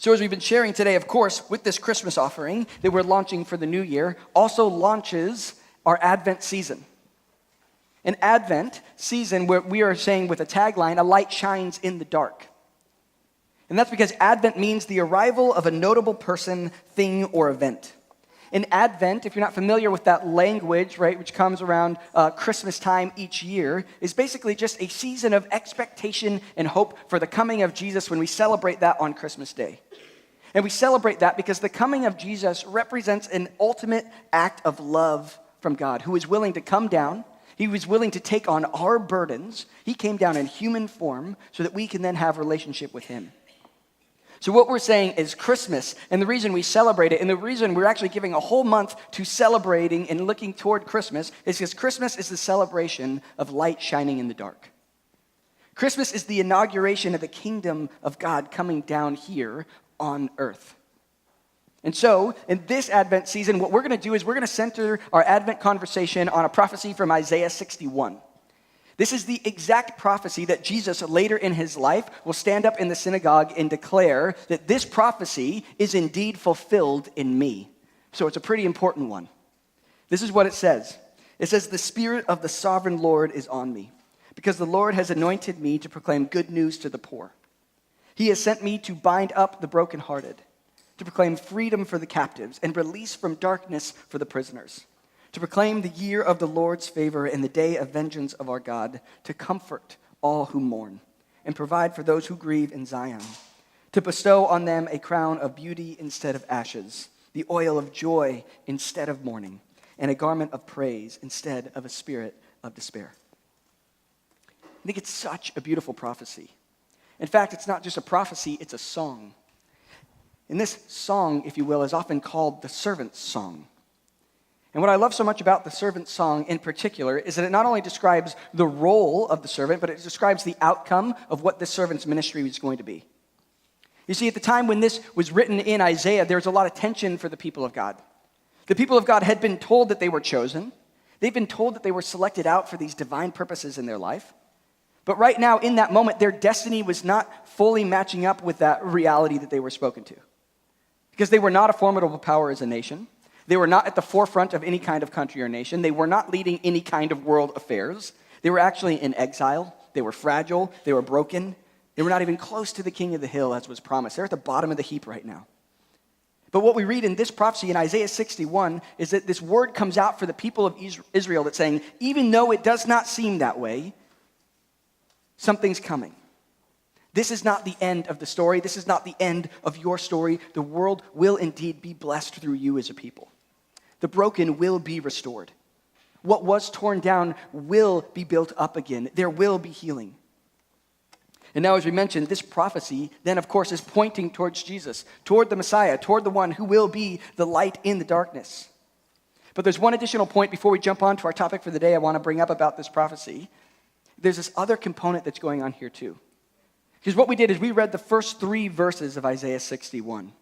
So as we've been sharing today, of course, with this Christmas offering that we're launching for the new year, also launches our Advent season. An Advent season where we are saying with a tagline, a light shines in the dark. And that's because Advent means the arrival of a notable person, thing, or event. In Advent, if you're not familiar with that language, right, which comes around Christmas time each year, is basically just a season of expectation and hope for the coming of Jesus when we celebrate that on Christmas Day. And we celebrate that because the coming of Jesus represents an ultimate act of love from God, who is willing to come down. He was willing to take on our burdens. He came down in human form so that we can then have a relationship with him. So what we're saying is Christmas, and the reason we celebrate it, and the reason we're actually giving a whole month to celebrating and looking toward Christmas, is because Christmas is the celebration of light shining in the dark. Christmas is the inauguration of the kingdom of God coming down here on earth. And so, in this Advent season, what we're going to do is we're going to center our Advent conversation on a prophecy from Isaiah 61. This is the exact prophecy that Jesus, later in his life, will stand up in the synagogue and declare that this prophecy is indeed fulfilled in me. So it's a pretty important one. This is what it says. It says, "The Spirit of the Sovereign Lord is on me, because the Lord has anointed me to proclaim good news to the poor. He has sent me to bind up the brokenhearted, to proclaim freedom for the captives and release from darkness for the prisoners, to proclaim the year of the Lord's favor and the day of vengeance of our God, to comfort all who mourn and provide for those who grieve in Zion, to bestow on them a crown of beauty instead of ashes, the oil of joy instead of mourning, and a garment of praise instead of a spirit of despair." I think it's such a beautiful prophecy. In fact, it's not just a prophecy, it's a song. And this song, if you will, is often called the servant's song. And what I love so much about the servant's song in particular is that it not only describes the role of the servant, but it describes the outcome of what this servant's ministry is going to be. You see, at the time when this was written in Isaiah, there was a lot of tension for the people of God. The people of God had been told that they were chosen. They'd been told that they were selected out for these divine purposes in their life. But right now, in that moment, their destiny was not fully matching up with that reality that they were spoken to. Because they were not a formidable power as a nation. They were not at the forefront of any kind of country or nation. They were not leading any kind of world affairs. They were actually in exile. They were fragile. They were broken. They were not even close to the king of the hill as was promised. They're at the bottom of the heap right now. But what we read in this prophecy in Isaiah 61 is that this word comes out for the people of Israel that's saying, even though it does not seem that way, something's coming. This is not the end of the story. This is not the end of your story. The world will indeed be blessed through you as a people. The broken will be restored. What was torn down will be built up again. There will be healing. And now, as we mentioned, this prophecy then, of course, is pointing towards Jesus, toward the Messiah, toward the one who will be the light in the darkness. But there's one additional point before we jump on to our topic for the day I want to bring up about this prophecy. There's this other component that's going on here too. Because what we did is we read the first 3 verses of Isaiah 61.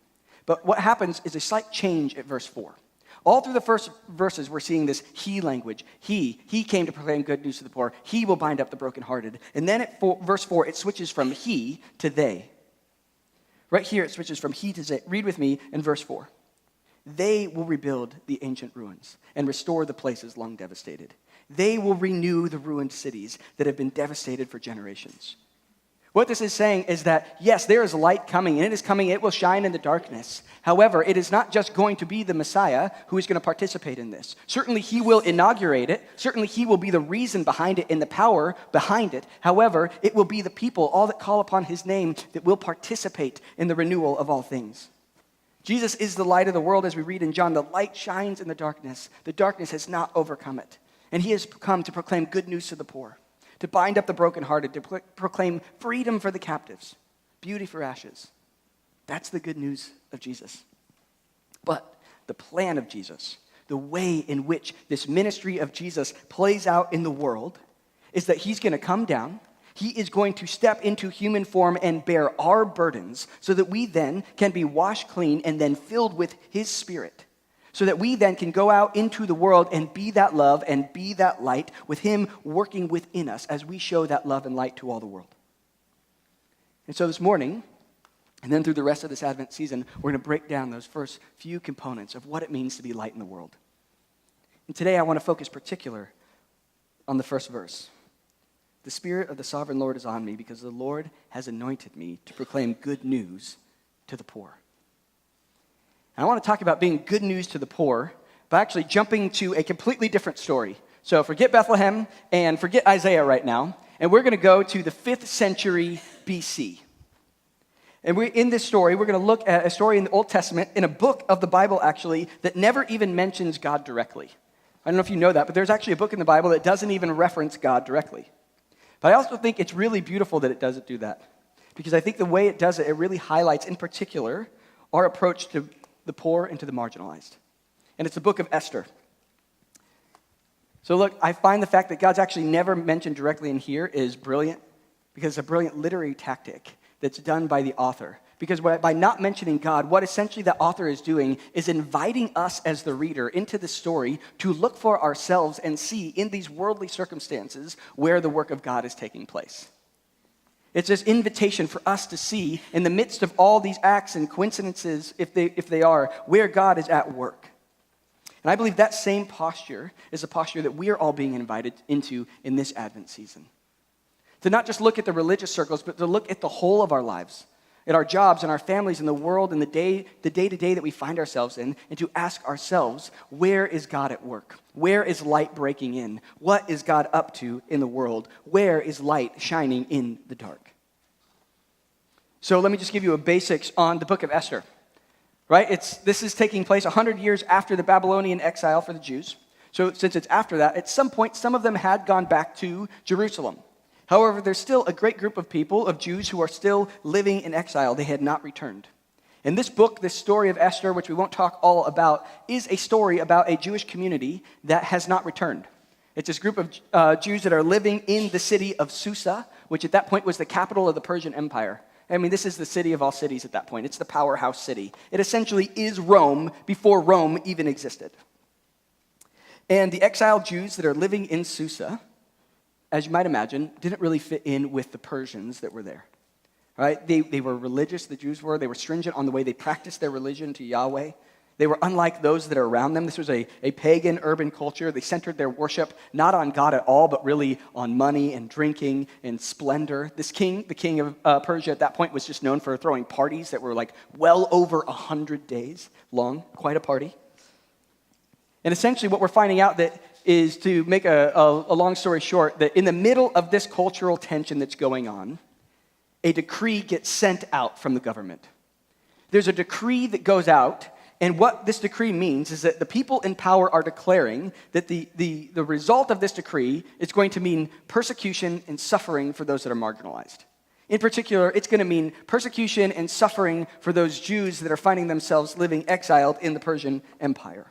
But what happens is a slight change at verse 4. All through the first verses, we're seeing this he language. He came to proclaim good news to the poor. He will bind up the brokenhearted. And then at verse 4, it switches from he to they. Right here, it switches from he to they. Read with me in verse 4. They will rebuild the ancient ruins and restore the places long devastated. They will renew the ruined cities that have been devastated for generations. What this is saying is that, yes, there is light coming, and it is coming, it will shine in the darkness. However, it is not just going to be the Messiah who is going to participate in this. Certainly, he will inaugurate it. Certainly, he will be the reason behind it and the power behind it. However, it will be the people, all that call upon his name, that will participate in the renewal of all things. Jesus is the light of the world, as we read in John. The light shines in the darkness. The darkness has not overcome it. And he has come to proclaim good news to the poor, to bind up the brokenhearted, to proclaim freedom for the captives, beauty for ashes. That's the good news of Jesus. But the plan of Jesus, the way in which this ministry of Jesus plays out in the world, is that he's going to come down. He is going to step into human form and bear our burdens so that we then can be washed clean and then filled with his Spirit. So that we then can go out into the world and be that love and be that light with him working within us as we show that love and light to all the world. And so this morning, And then through the rest of this Advent season, we're going to break down those first few components of what it means to be light in the world. And today I want to focus particular on the first verse. The Spirit of the Sovereign Lord is on me because the Lord has anointed me to proclaim good news to the poor. And I want to talk about being good news to the poor by actually jumping to a completely different story. So forget Bethlehem and forget Isaiah right now, and we're going to go to the 5th century BC. And in this story, we're going to look at a story in the Old Testament, in a book of the Bible, actually, that never even mentions God directly. I don't know if you know that, but there's actually a book in the Bible that doesn't even reference God directly. But I also think it's really beautiful that it doesn't do that, because I think the way it does it, it really highlights, in particular, our approach to the poor and to the marginalized. And it's the book of Esther. So look, I find the fact that God's actually never mentioned directly in here is brilliant, because it's a brilliant literary tactic that's done by the author. Because by not mentioning God, what essentially the author is doing is inviting us as the reader into the story to look for ourselves and see in these worldly circumstances where the work of God is taking place. It's this invitation for us to see in the midst of all these acts and coincidences, if they are, where God is at work. And I believe that same posture is a posture that we are all being invited into in this Advent season. To not just look at the religious circles, but to look at the whole of our lives, at our jobs and our families and the world and the day-to-day that we find ourselves in, and to ask ourselves, where is God at work? Where is light breaking in? What is God up to in the world? Where is light shining in the dark? So let me just give you a basics on the book of Esther. Right? This is taking place 100 years after the Babylonian exile for the Jews. So since it's after that, at some point, some of them had gone back to Jerusalem. However, there's still a great group of people, of Jews, who are still living in exile. They had not returned. And this book, this story of Esther, which we won't talk all about, is a story about a Jewish community that has not returned. It's this group of Jews that are living in the city of Susa, which at that point was the capital of the Persian Empire. I mean, this is the city of all cities at that point. It's the powerhouse city. It essentially is Rome before Rome even existed. And the exiled Jews that are living in Susa, as you might imagine, didn't really fit in with the Persians that were there. Right? They were religious, the Jews were. They were stringent on the way they practiced their religion to Yahweh. They were unlike those that are around them. This was a pagan urban culture. They centered their worship not on God at all, but really on money and drinking and splendor. This king, the king of Persia at that point, was just known for throwing parties that were like well over 100 days long, quite a party. And essentially what we're finding out that is, to make a long story short, that in the middle of this cultural tension that's going on, a decree gets sent out from the government. There's a decree that goes out, and what this decree means is that the people in power are declaring that the result of this decree is going to mean persecution and suffering for those that are marginalized. In particular, it's going to mean persecution and suffering for those Jews that are finding themselves living exiled in the Persian Empire.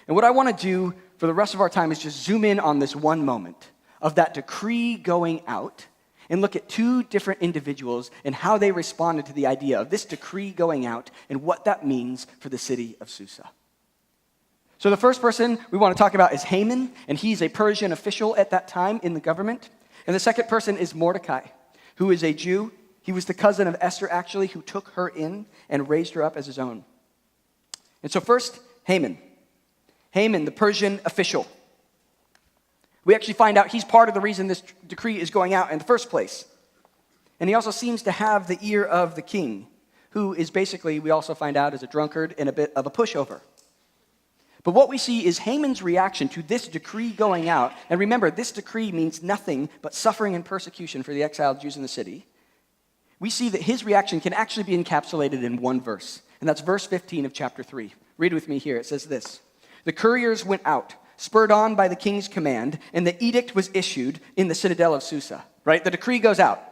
And what I want to do for the rest of our time is just zoom in on this one moment of that decree going out and look at two different individuals and how they responded to the idea of this decree going out and what that means for the city of Susa. So the first person we want to talk about is Haman, and he's a Persian official at that time in the government. And the second person is Mordecai, who is a Jew. He was the cousin of Esther, actually, who took her in and raised her up as his own. And so first, Haman, the Persian official. We actually find out he's part of the reason this decree is going out in the first place. And he also seems to have the ear of the king, who is basically, we also find out, is a drunkard and a bit of a pushover. But what we see is Haman's reaction to this decree going out. And remember, this decree means nothing but suffering and persecution for the exiled Jews in the city. We see that his reaction can actually be encapsulated in one verse. And that's verse 15 of chapter 3. Read with me here. It says this: "The couriers went out, spurred on by the king's command, and the edict was issued in the citadel of Susa." Right? The decree goes out.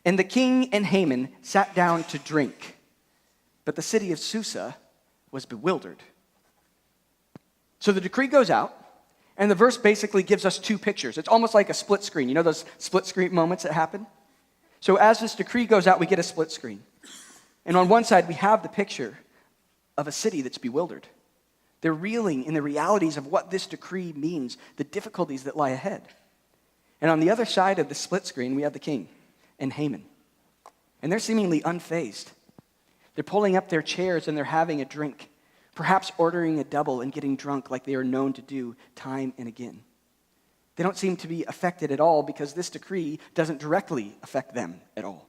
"And the king and Haman sat down to drink. But the city of Susa was bewildered." So the decree goes out, and the verse basically gives us two pictures. It's almost like a split screen. You know those split screen moments that happen? So as this decree goes out, we get a split screen. And on one side, we have the picture of a city that's bewildered. They're reeling in the realities of what this decree means, the difficulties that lie ahead. And on the other side of the split screen, we have the king and Haman. And they're seemingly unfazed. They're pulling up their chairs and they're having a drink, perhaps ordering a double and getting drunk like they are known to do time and again. They don't seem to be affected at all because this decree doesn't directly affect them at all.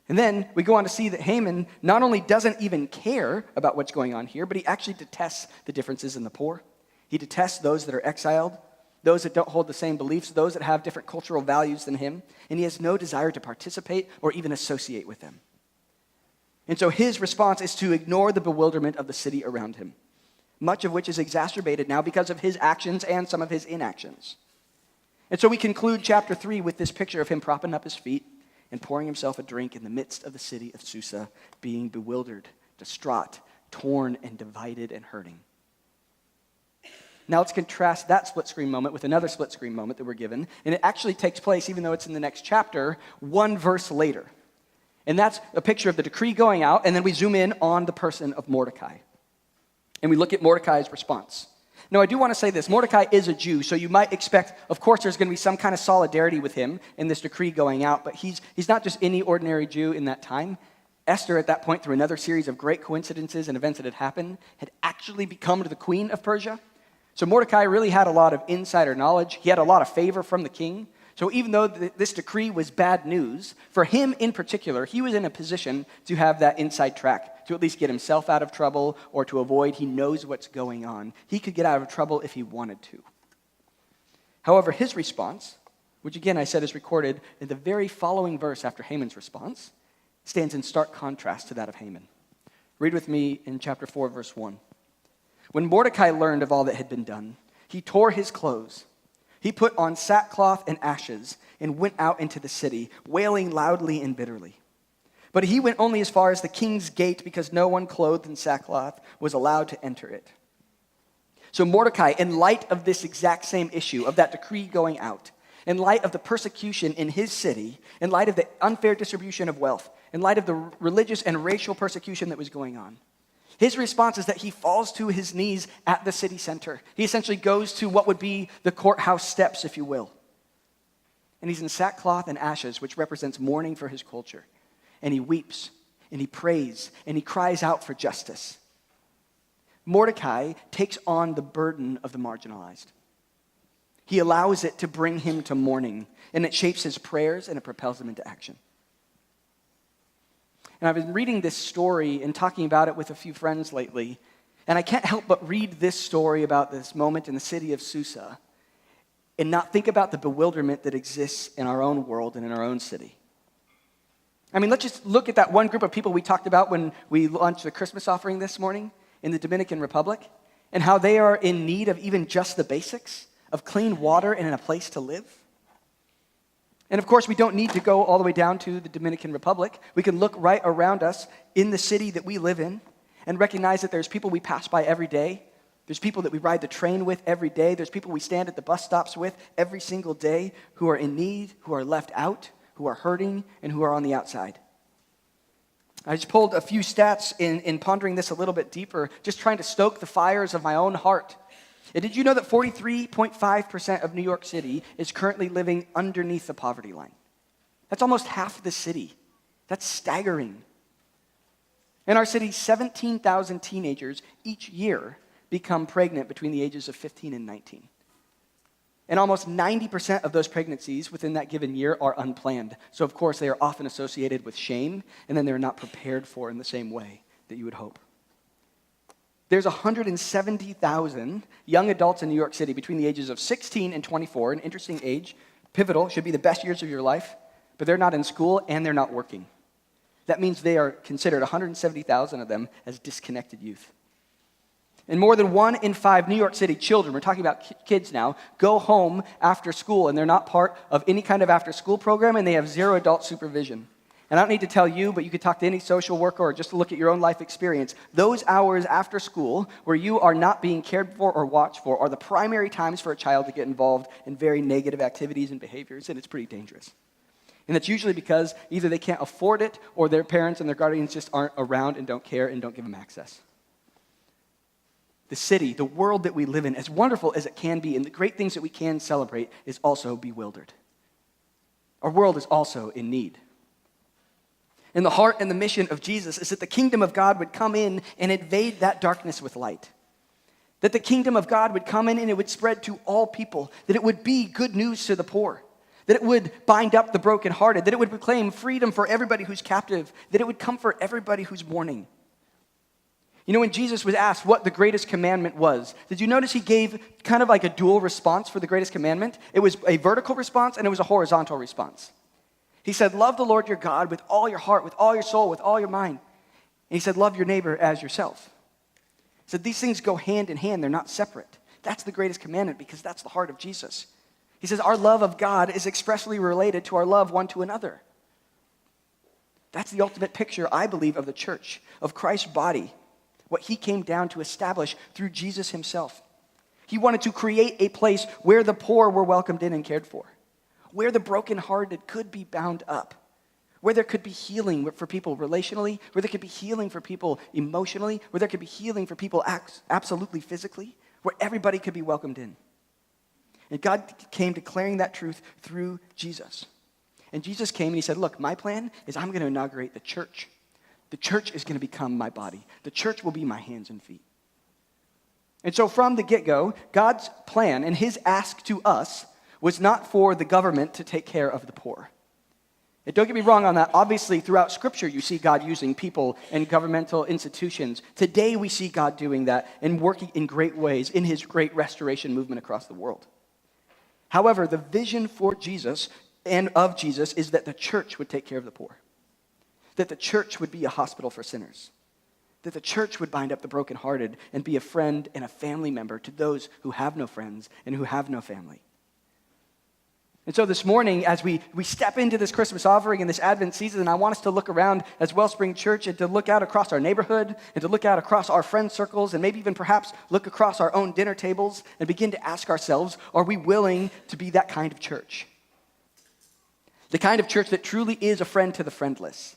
And then we go on to see that Haman not only doesn't even care about what's going on here, but he actually detests the differences in the poor. He detests those that are exiled, those that don't hold the same beliefs, those that have different cultural values than him, and he has no desire to participate or even associate with them. And so his response is to ignore the bewilderment of the city around him, much of which is exacerbated now because of his actions and some of his inactions. And so we conclude chapter 3 with this picture of him propping up his feet and pouring himself a drink in the midst of the city of Susa, being bewildered, distraught, torn, and divided and hurting. Now let's contrast that split screen moment with another split screen moment that we're given, and it actually takes place, even though it's in the next chapter, one verse later. And that's a picture of the decree going out, and then we zoom in on the person of Mordecai. And we look at Mordecai's response. Now, I do want to say this. Mordecai is a Jew, so you might expect, of course, there's going to be some kind of solidarity with him in this decree going out, but he's not just any ordinary Jew in that time. Esther, at that point, through another series of great coincidences and events that had happened, had actually become the queen of Persia. So Mordecai really had a lot of insider knowledge. He had a lot of favor from the king. So even though this decree was bad news, for him in particular, he was in a position to have that inside track, to at least get himself out of trouble or to avoid he knows what's going on. He could get out of trouble if he wanted to. However, his response, which again I said is recorded in the very following verse after Haman's response, stands in stark contrast to that of Haman. Read with me in chapter 4, verse 1. When Mordecai learned of all that had been done, he tore his clothes. He put on sackcloth and ashes and went out into the city, wailing loudly and bitterly. But he went only as far as the king's gate because no one clothed in sackcloth was allowed to enter it. So Mordecai, in light of this exact same issue, of that decree going out, in light of the persecution in his city, in light of the unfair distribution of wealth, in light of the religious and racial persecution that was going on, his response is that he falls to his knees at the city center. He essentially goes to what would be the courthouse steps, if you will. And he's in sackcloth and ashes, which represents mourning for his culture. And he weeps, and he prays, and he cries out for justice. Mordecai takes on the burden of the marginalized. He allows it to bring him to mourning, and it shapes his prayers, and it propels him into action. And I've been reading this story and talking about it with a few friends lately, and I can't help but read this story about this moment in the city of Susa and not think about the bewilderment that exists in our own world and in our own city. I mean, let's just look at that one group of people we talked about when we launched the Christmas offering this morning in the Dominican Republic, and how they are in need of even just the basics of clean water and in a place to live. And of course, we don't need to go all the way down to the Dominican Republic. We can look right around us in the city that we live in and recognize that there's people we pass by every day. There's people that we ride the train with every day. There's people we stand at the bus stops with every single day who are in need, who are left out, who are hurting, and who are on the outside. I just pulled a few stats in pondering this a little bit deeper, just trying to stoke the fires of my own heart. And did you know that 43.5% of New York City is currently living underneath the poverty line? That's almost half the city. That's staggering. In our city, 17,000 teenagers each year become pregnant between the ages of 15 and 19. And almost 90% of those pregnancies within that given year are unplanned. So, of course, they are often associated with shame, and then they're not prepared for in the same way that you would hope. There's 170,000 young adults in New York City between the ages of 16 and 24, an interesting age, pivotal, should be the best years of your life, but they're not in school and they're not working. That means they are considered, 170,000 of them, as disconnected youth. And more than 1 in 5 New York City children, we're talking about kids now, go home after school, and they're not part of any kind of after-school program, and they have zero adult supervision. And I don't need to tell you, but you could talk to any social worker or just look at your own life experience. Those hours after school where you are not being cared for or watched for are the primary times for a child to get involved in very negative activities and behaviors, and it's pretty dangerous. And that's usually because either they can't afford it or their parents and their guardians just aren't around and don't care and don't give them access. The city, the world that we live in, as wonderful as it can be and the great things that we can celebrate, is also bewildered. Our world is also in need. And the heart and the mission of Jesus is that the kingdom of God would come in and invade that darkness with light. That the kingdom of God would come in and it would spread to all people. That it would be good news to the poor. That it would bind up the brokenhearted. That it would proclaim freedom for everybody who's captive. That it would comfort everybody who's mourning. You know, when Jesus was asked what the greatest commandment was, did you notice he gave kind of like a dual response for the greatest commandment? It was a vertical response and it was a horizontal response. He said, love the Lord your God with all your heart, with all your soul, with all your mind. And he said, love your neighbor as yourself. He said, these things go hand in hand. They're not separate. That's the greatest commandment because that's the heart of Jesus. He says, our love of God is expressly related to our love one to another. That's the ultimate picture, I believe, of the church, of Christ's body, what he came down to establish through Jesus himself. He wanted to create a place where the poor were welcomed in and cared for, where the brokenhearted could be bound up, where there could be healing for people relationally, where there could be healing for people emotionally, where there could be healing for people absolutely physically, where everybody could be welcomed in. And God came declaring that truth through Jesus. And Jesus came and he said, look, my plan is I'm going to inaugurate the church. The church is going to become my body. The church will be my hands and feet. And so from the get-go, God's plan and his ask to us was not for the government to take care of the poor. And don't get me wrong on that. Obviously, throughout Scripture, you see God using people and governmental institutions. Today, we see God doing that and working in great ways in his great restoration movement across the world. However, the vision for Jesus and of Jesus is that the church would take care of the poor. That the church would be a hospital for sinners. That the church would bind up the brokenhearted and be a friend and a family member to those who have no friends and who have no family. And so this morning, as we step into this Christmas offering in this Advent season, I want us to look around as Wellspring Church and to look out across our neighborhood and to look out across our friend circles and maybe even perhaps look across our own dinner tables and begin to ask ourselves, are we willing to be that kind of church? The kind of church that truly is a friend to the friendless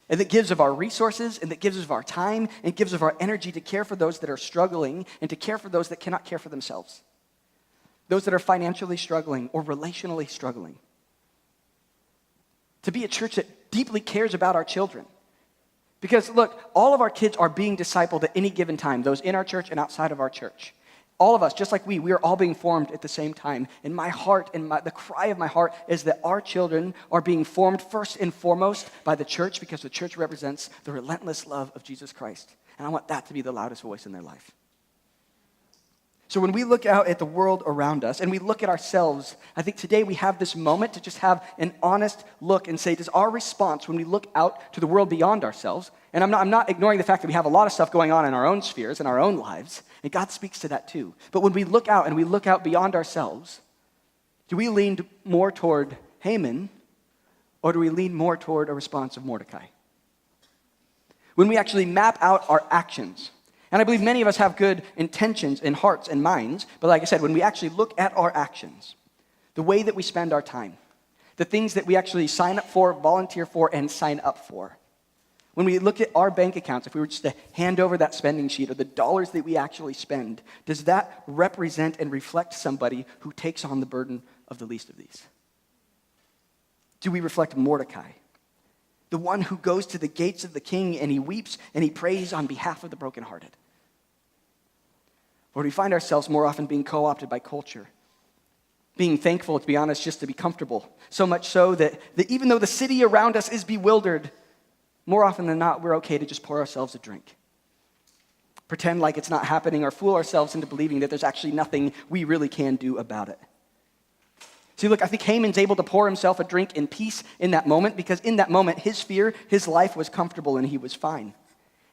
and that gives of our resources and that gives of our time and gives of our energy to care for those that are struggling and to care for those that cannot care for themselves. Those that are financially struggling or relationally struggling. To be a church that deeply cares about our children. Because look, all of our kids are being discipled at any given time, those in our church and outside of our church. All of us, just like we are all being formed at the same time. And my heart and the cry of my heart is that our children are being formed first and foremost by the church because the church represents the relentless love of Jesus Christ. And I want that to be the loudest voice in their life. So when we look out at the world around us and we look at ourselves, I think today we have this moment to just have an honest look and say, does our response when we look out to the world beyond ourselves, and I'm not ignoring the fact that we have a lot of stuff going on in our own spheres, in our own lives, and God speaks to that too. But when we look out and we look out beyond ourselves, do we lean more toward Haman or do we lean more toward a response of Mordecai? When we actually map out our actions, and I believe many of us have good intentions in hearts and minds, but like I said, when we actually look at our actions, the way that we spend our time, the things that we actually sign up for, volunteer for, and sign up for, when we look at our bank accounts, if we were just to hand over that spending sheet or the dollars that we actually spend, does that represent and reflect somebody who takes on the burden of the least of these? Do we reflect Mordecai, the one who goes to the gates of the king and he weeps and he prays on behalf of the brokenhearted? Or do we find ourselves more often being co-opted by culture, being thankful, to be honest, just to be comfortable, so much so that even though the city around us is bewildered, more often than not, we're okay to just pour ourselves a drink, pretend like it's not happening, or fool ourselves into believing that there's actually nothing we really can do about it. See, look, I think Haman's able to pour himself a drink in peace in that moment because in that moment, his fear, his life was comfortable and he was fine.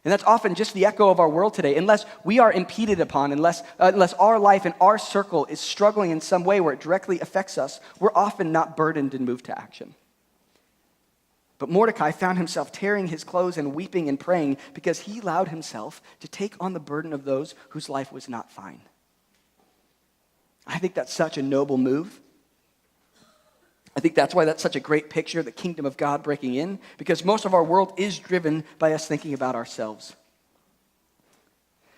And that's often just the echo of our world today. Unless we are impeded upon, unless our life and our circle is struggling in some way where it directly affects us, we're often not burdened and moved to action. But Mordecai found himself tearing his clothes and weeping and praying because he allowed himself to take on the burden of those whose life was not fine. I think that's such a noble move. I think that's why that's such a great picture, the kingdom of God breaking in, because most of our world is driven by us thinking about ourselves.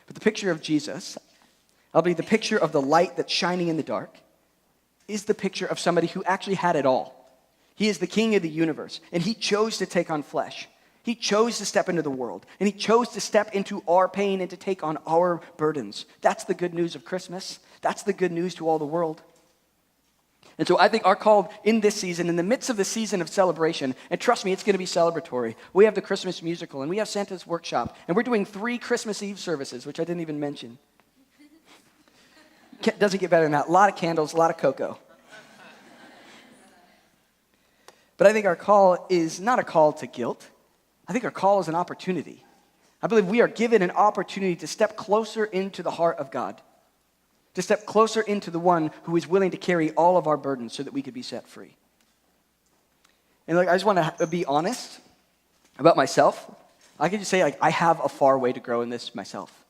But the picture of Jesus, I'll be the picture of the light that's shining in the dark, is the picture of somebody who actually had it all. He is the King of the universe, and he chose to take on flesh. He chose to step into the world, and he chose to step into our pain and to take on our burdens. That's the good news of Christmas. That's the good news to all the world. And so I think our call in this season, in the midst of the season of celebration, and trust me, it's going to be celebratory. We have the Christmas musical, and we have Santa's workshop, and we're doing 3 Christmas Eve services, which I didn't even mention. Doesn't get better than that. A lot of candles, a lot of cocoa. But I think our call is not a call to guilt. I think our call is an opportunity. I believe we are given an opportunity to step closer into the heart of God, to step closer into the one who is willing to carry all of our burdens so that we could be set free. And I just want to be honest about myself. I can just say, I have a far way to grow in this myself.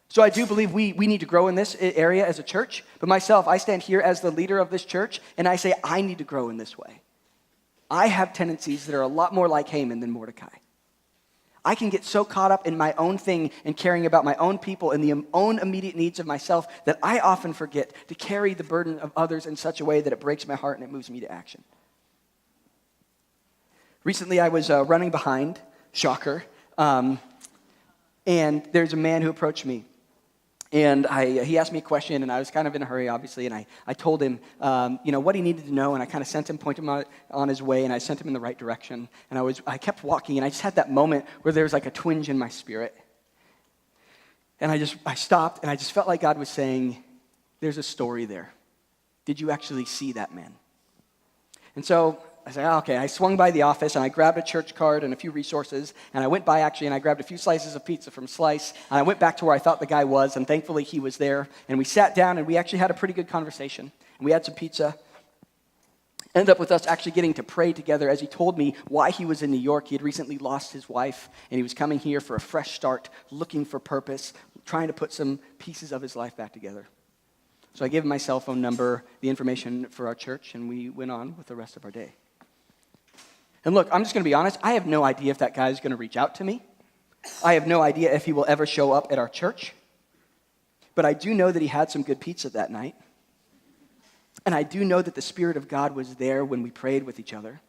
So I do believe we need to grow in this area as a church. But myself, I stand here as the leader of this church, and I say I need to grow in this way. I have tendencies that are a lot more like Haman than Mordecai. I can get so caught up in my own thing and caring about my own people and the own immediate needs of myself that I often forget to carry the burden of others in such a way that it breaks my heart and it moves me to action. Recently, I was running behind, shocker, and there's a man who approached me. And he asked me a question, and I was kind of in a hurry, obviously, and I told him, what he needed to know, and I kind of sent him, pointed him on his way, and I sent him in the right direction. And I kept walking, and I just had that moment where there was like a twinge in my spirit. And I stopped, and I just felt like God was saying, there's a story there. Did you actually see that man? And so I said, okay. I swung by the office, and I grabbed a church card and a few resources, and I went by, actually, and I grabbed a few slices of pizza from Slice, and I went back to where I thought the guy was, and thankfully he was there, and we sat down, and we actually had a pretty good conversation, and we had some pizza. Ended up with us actually getting to pray together as he told me why he was in New York. He had recently lost his wife, and he was coming here for a fresh start, looking for purpose, trying to put some pieces of his life back together. So I gave him my cell phone number, the information for our church, and we went on with the rest of our day. And look, I'm just going to be honest. I have no idea if that guy is going to reach out to me. I have no idea if he will ever show up at our church. But I do know that he had some good pizza that night. And I do know that the Spirit of God was there when we prayed with each other.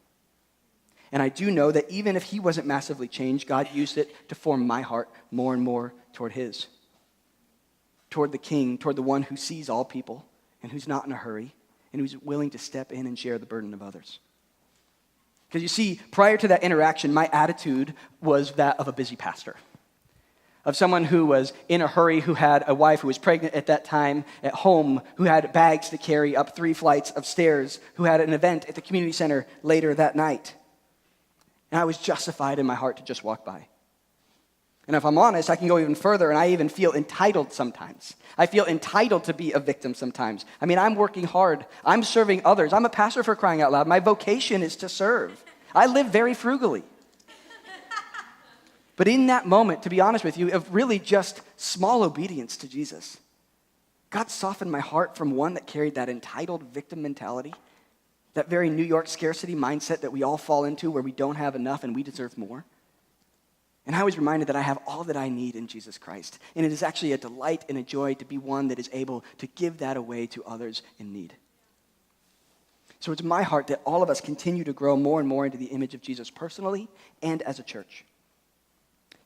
And I do know that even if he wasn't massively changed, God used it to form my heart more and more toward his. Toward the King, toward the one who sees all people and who's not in a hurry and who's willing to step in and share the burden of others. Because you see, prior to that interaction, my attitude was that of a busy pastor, of someone who was in a hurry, who had a wife who was pregnant at that time at home, who had bags to carry up 3 flights of stairs, who had an event at the community center later that night. And I was justified in my heart to just walk by. And if I'm honest, I can go even further, and I even feel entitled sometimes. I feel entitled to be a victim sometimes. I mean, I'm working hard. I'm serving others. I'm a pastor, for crying out loud. My vocation is to serve. I live very frugally. But in that moment, to be honest with you, of really just small obedience to Jesus, God softened my heart from one that carried that entitled victim mentality, that very New York scarcity mindset that we all fall into where we don't have enough and we deserve more. And I was reminded that I have all that I need in Jesus Christ. And it is actually a delight and a joy to be one that is able to give that away to others in need. So it's my heart that all of us continue to grow more and more into the image of Jesus personally and as a church.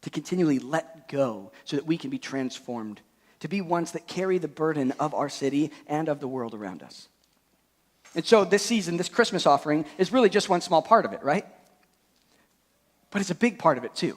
To continually let go so that we can be transformed. To be ones that carry the burden of our city and of the world around us. And so this season, this Christmas offering is really just one small part of it, right? But it's a big part of it too.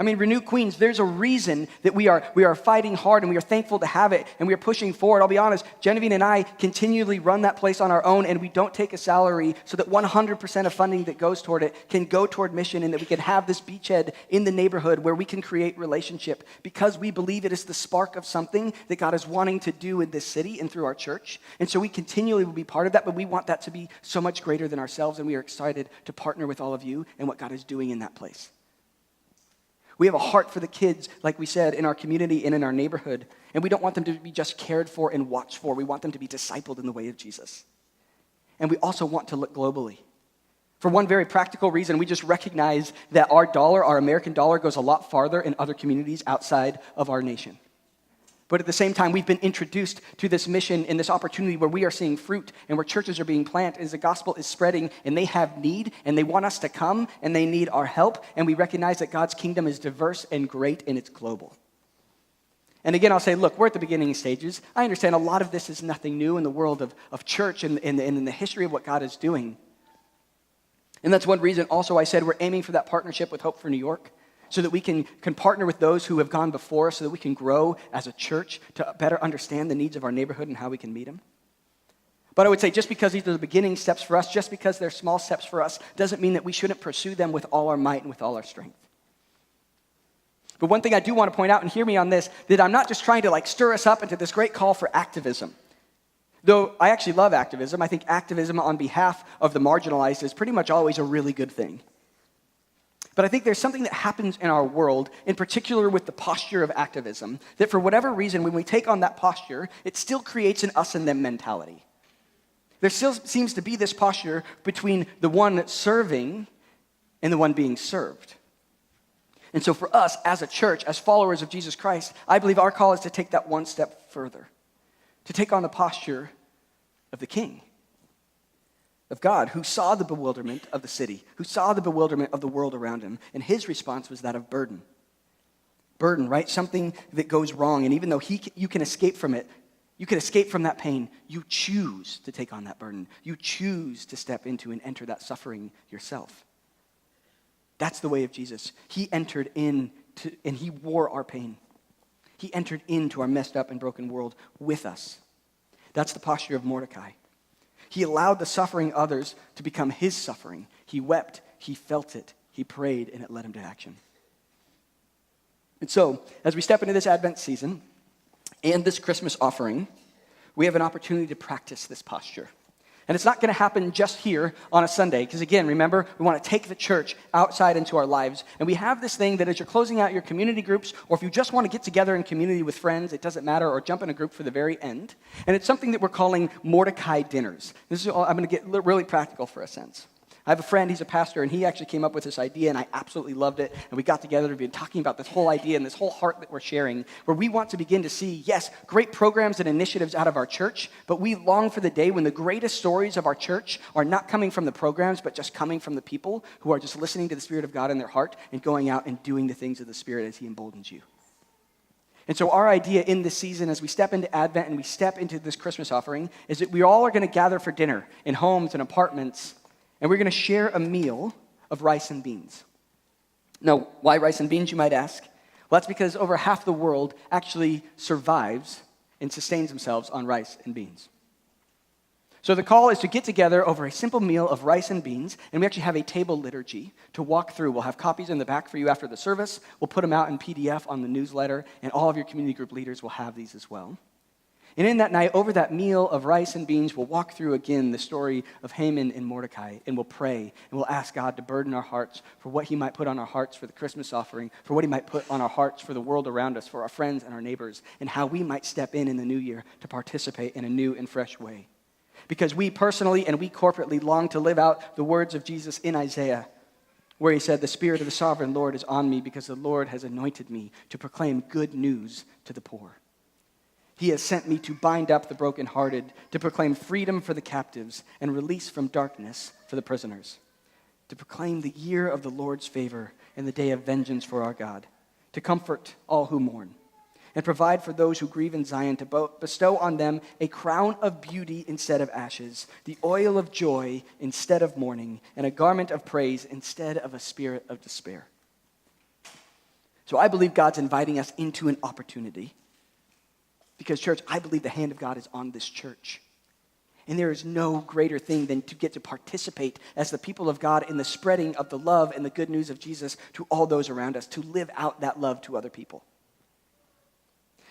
I mean, Renew Queens, there's a reason that we are fighting hard and we are thankful to have it and we are pushing forward. I'll be honest, Genevieve and I continually run that place on our own and we don't take a salary so that 100% of funding that goes toward it can go toward mission and that we can have this beachhead in the neighborhood where we can create relationship because we believe it is the spark of something that God is wanting to do in this city and through our church. And so we continually will be part of that, but we want that to be so much greater than ourselves and we are excited to partner with all of you and what God is doing in that place. We have a heart for the kids, like we said, in our community and in our neighborhood. And we don't want them to be just cared for and watched for. We want them to be discipled in the way of Jesus. And we also want to look globally. For one very practical reason, we just recognize that our dollar, our American dollar, goes a lot farther in other communities outside of our nation. But at the same time, we've been introduced to this mission and this opportunity where we are seeing fruit and where churches are being planted as the gospel is spreading and they have need and they want us to come and they need our help. And we recognize that God's kingdom is diverse and great and it's global. And again, I'll say, look, we're at the beginning stages. I understand a lot of this is nothing new in the world of church and in the history of what God is doing. And that's one reason also I said we're aiming for that partnership with Hope for New York, so that we can partner with those who have gone before us, so that we can grow as a church to better understand the needs of our neighborhood and how we can meet them. But I would say just because these are the beginning steps for us, just because they're small steps for us, doesn't mean that we shouldn't pursue them with all our might and with all our strength. But one thing I do want to point out, and hear me on this, that I'm not just trying to stir us up into this great call for activism. Though I actually love activism, I think activism on behalf of the marginalized is pretty much always a really good thing. But I think there's something that happens in our world, in particular with the posture of activism, that for whatever reason, when we take on that posture, it still creates an us and them mentality. There still seems to be this posture between the one serving and the one being served. And so for us as a church, as followers of Jesus Christ, I believe our call is to take that one step further, to take on the posture of the King, of God, who saw the bewilderment of the city, who saw the bewilderment of the world around him, and his response was that of burden. Burden, right? Something that goes wrong, and even though you can escape from it, you can escape from that pain, you choose to take on that burden. You choose to step into and enter that suffering yourself. That's the way of Jesus. He entered into, and he wore our pain. He entered into our messed up and broken world with us. That's the posture of Mordecai. He allowed the suffering of others to become his suffering. He wept, he felt it, he prayed, and it led him to action. And so, as we step into this Advent season and this Christmas offering, we have an opportunity to practice this posture. And it's not going to happen just here on a Sunday, because again, remember, we want to take the church outside into our lives. And we have this thing that as you're closing out your community groups, or if you just want to get together in community with friends, it doesn't matter, or jump in a group for the very end. And it's something that we're calling Mordecai dinners. I'm going to get really practical for a sense. I have a friend, he's a pastor, and he actually came up with this idea, and I absolutely loved it. And we got together, we've been talking about this whole idea and this whole heart that we're sharing, where we want to begin to see, yes, great programs and initiatives out of our church, but we long for the day when the greatest stories of our church are not coming from the programs, but just coming from the people who are just listening to the Spirit of God in their heart and going out and doing the things of the Spirit as he emboldens you. And so our idea in this season, as we step into Advent and we step into this Christmas offering, is that we all are going to gather for dinner in homes and apartments, and we're going to share a meal of rice and beans. Now, why rice and beans, you might ask? Well, that's because over half the world actually survives and sustains themselves on rice and beans. So the call is to get together over a simple meal of rice and beans, and we actually have a table liturgy to walk through. We'll have copies in the back for you after the service. We'll put them out in PDF on the newsletter, and all of your community group leaders will have these as well. And in that night, over that meal of rice and beans, we'll walk through again the story of Haman and Mordecai, and we'll pray, and we'll ask God to burden our hearts for what he might put on our hearts for the Christmas offering, for what he might put on our hearts for the world around us, for our friends and our neighbors, and how we might step in the new year to participate in a new and fresh way. Because we personally and we corporately long to live out the words of Jesus in Isaiah, where he said, "The Spirit of the Sovereign Lord is on me because the Lord has anointed me to proclaim good news to the poor. He has sent me to bind up the brokenhearted, to proclaim freedom for the captives and release from darkness for the prisoners, to proclaim the year of the Lord's favor and the day of vengeance for our God, to comfort all who mourn, and provide for those who grieve in Zion, to bestow on them a crown of beauty instead of ashes, the oil of joy instead of mourning, and a garment of praise instead of a spirit of despair." So I believe God's inviting us into an opportunity. Because, church, I believe the hand of God is on this church. And there is no greater thing than to get to participate as the people of God in the spreading of the love and the good news of Jesus to all those around us, to live out that love to other people.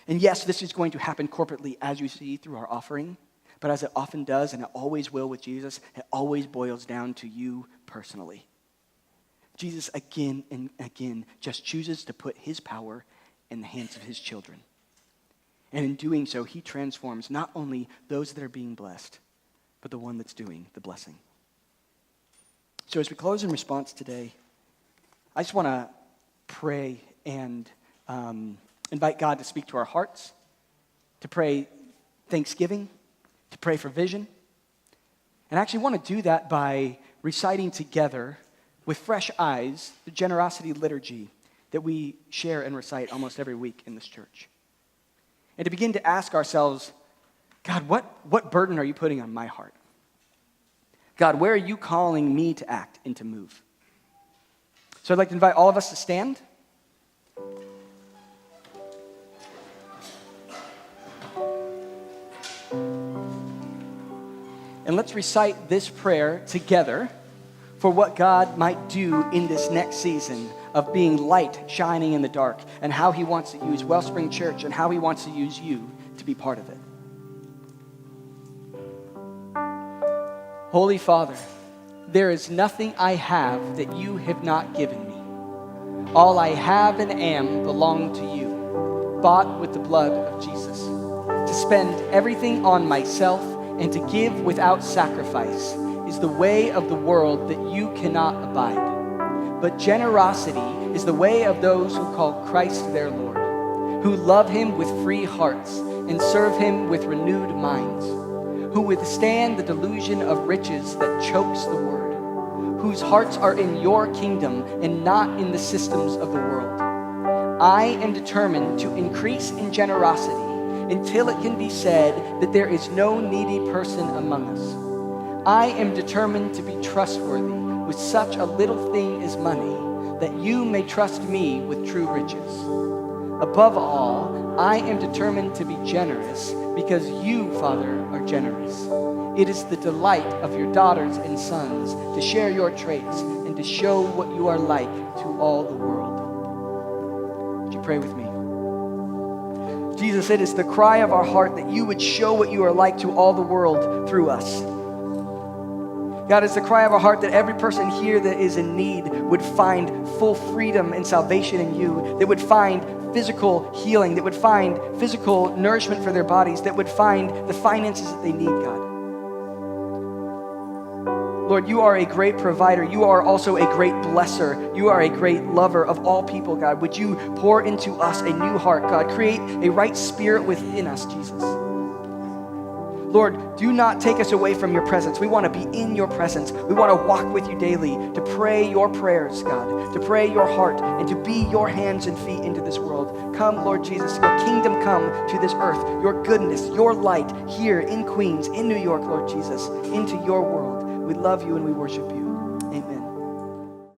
And yes, this is going to happen corporately as you see through our offering, but as it often does, and it always will with Jesus, it always boils down to you personally. Jesus again and again just chooses to put his power in the hands of his children. And in doing so, he transforms not only those that are being blessed, but the one that's doing the blessing. So as we close in response today, I just want to pray and invite God to speak to our hearts to pray thanksgiving, to pray for vision. And I actually want to do that by reciting together with fresh eyes the generosity liturgy that we share and recite almost every week in this church. And to begin to ask ourselves, God, what burden are you putting on my heart? God, where are you calling me to act and to move? So I'd like to invite all of us to stand. And let's recite this prayer together for what God might do in this next season of being light shining in the dark, and how he wants to use Wellspring Church and how he wants to use you to be part of it. Holy Father, there is nothing I have that you have not given me. All I have and am belong to you, bought with the blood of Jesus. To spend everything on myself and to give without sacrifice is the way of the world that you cannot abide. But generosity is the way of those who call Christ their Lord, who love him with free hearts and serve him with renewed minds, who withstand the delusion of riches that chokes the word, whose hearts are in your kingdom and not in the systems of the world. I am determined to increase in generosity until it can be said that there is no needy person among us. I am determined to be trustworthy with such a little thing as money, that you may trust me with true riches. Above all, I am determined to be generous because you, Father, are generous. It is the delight of your daughters and sons to share your traits and to show what you are like to all the world. Would you pray with me? Jesus, it is the cry of our heart that you would show what you are like to all the world through us. God, it's the cry of our heart that every person here that is in need would find full freedom and salvation in you, that would find physical healing, that would find physical nourishment for their bodies, that would find the finances that they need, God. Lord, you are a great provider. You are also a great blesser. You are a great lover of all people, God. Would you pour into us a new heart, God? Create a right spirit within us, Jesus. Lord, do not take us away from your presence. We want to be in your presence. We want to walk with you daily, to pray your prayers, God, to pray your heart, and to be your hands and feet into this world. Come, Lord Jesus, your kingdom come to this earth, your goodness, your light here in Queens, in New York, Lord Jesus, into your world. We love you and we worship you. Amen.